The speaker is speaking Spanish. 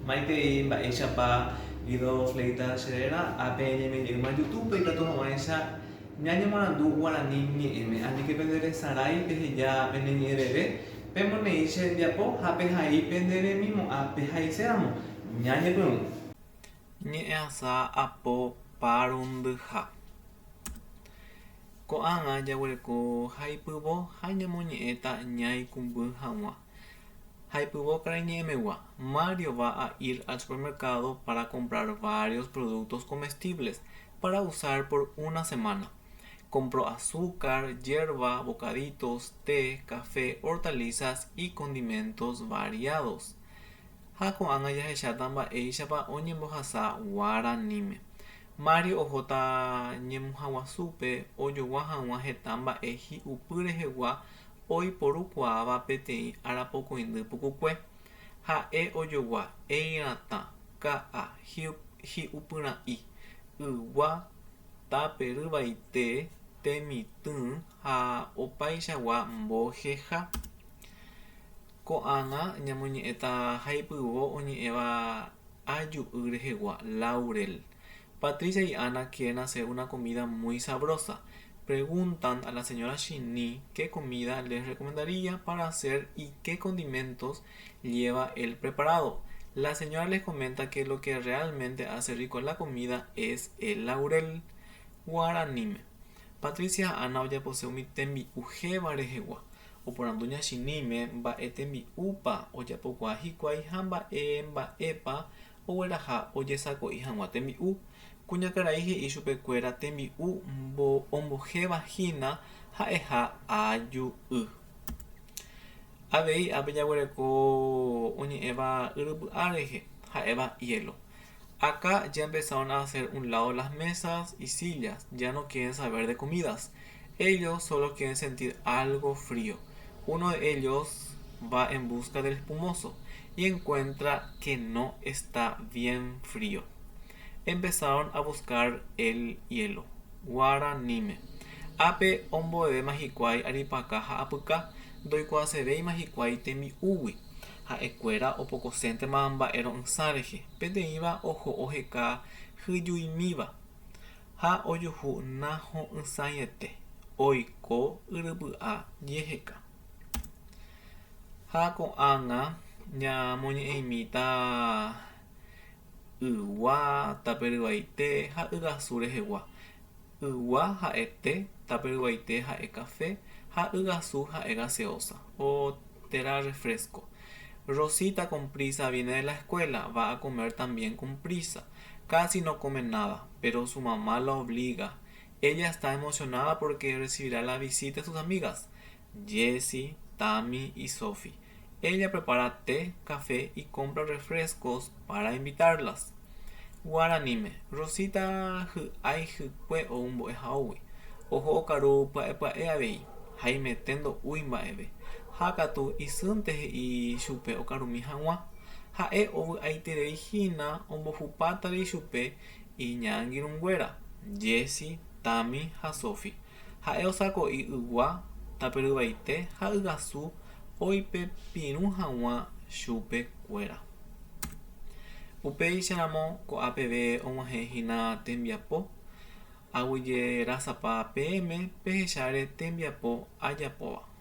Maite mba'éichapa Guido Fleita Cherera apeñemeñýma YouTube ikatuhag̃uáicha ñañemoarandu Guarani ñe'ẽme aníke penderesarái peheja peneñe'ẽrere pemoneĩ che rembiapo ha pehai penderemimo'ã pehaicéramo ñañepyrũ. Ñe'ẽhasa apo parundyha. Ko'ág̃a jaguereko haipyvo ha ñamoñe'ẽta ñaikũmby hag̃ua. Haipyvo karai ñe'ẽmegua. Mario va a ir al supermercado para comprar varios productos comestibles para usar por una semana. Compró azúcar, hierba, bocaditos, té, café, hortalizas y condimentos variados. Ha ko'ág̃a jahecháta mba'éichapa oñembohasa Guaraníme. Mario ohóta ñemuhaguasúpe ojogua hag̃ua heta mba'e hi'upy rehegua oiporukuaáva peteĩ arapokõindy pukukue. Ha'e ojogua eirãta, ka'a, hi'upyrã'i, yva, taperyvaite, temitỹ ha opaichagua mboheha. Ko'ág̃a ñamoñe'ẽta haipyvo oñe'ẽva aju'y rehegua Laurel. Patricia y Ana quieren hacer una comida muy sabrosa. Preguntan a la señora Shini qué comida les recomendaría para hacer y qué condimentos lleva el preparado. La señora les comenta que lo que realmente hace rico la comida es el laurel. Guaraníme. Patricia Ana ojaposeumi tembi'u héva rehegua. Oporandu ñachiníme mba'e tembi'úpa ojapokua hikuái ha mba'épa ogueraha ojesako'i hag̃ua tembi'u. Kuñakarai he'i chupekuéra tembi'u ombohévahína ha'eha aju'y. Avei ápe jaguereko oñe'ẽva yrypy'a rehe ha'éva hielo. Acá ya empezaron a hacer un lado las mesas y sillas, ya no quieren saber de comidas. Ellos solo quieren sentir algo frío. Uno de ellos va en busca del espumoso y encuentra que no está bien frío. Empezaron a buscar el hielo. Guaraníme. Ápe ombo'evéma hikuái aripaka ha apyka ndoikuaasevéima hikuái tembi'úgui. Ha'ekuéra opokoséntema mba'e ro'ysã rehe. Peteĩva oho oheka hyjuimíva ha ojuhu naho'ysãiete. Oiko yrypy'a jeheka. Ha ko'ág̃a ñamoñe'ẽimíta yva, taperyvaite ha ygasu rehegua. Yva ha'e té, taperyvaite ha'e café ha ygasu ha'e gaseosa o tera refresco. Rosita con prisa viene de la escuela, va a comer también con prisa. Casi no come nada, pero su mamá la obliga. Ella está emocionada porque recibirá la visita de sus amigas, Jessie, Tammy y Sophie. Ella prepara té, café y compra refrescos para invitarlas. Guaraníme. Rosita hy'ái hykue ou mbo'ehaógui. Oho okaru pya'epya'e avei ha imeténdo úi mba'eve. Ha katu isýnte he'i chupe okarumi hag̃ua. Ha'e ovy'aitereihína ombohupátare chupe iña angirũnguéra, Jessie, Tammy ha Sophie. Ha'e osako'i yva, taperyvaite ha ygasu oipepirũ hag̃ua chupekuéra. Upéicharamo ko'ápeve og̃uahẽhína tembiapo. Aguyjerasapa peẽme pehecháre tembiapo ajapóva.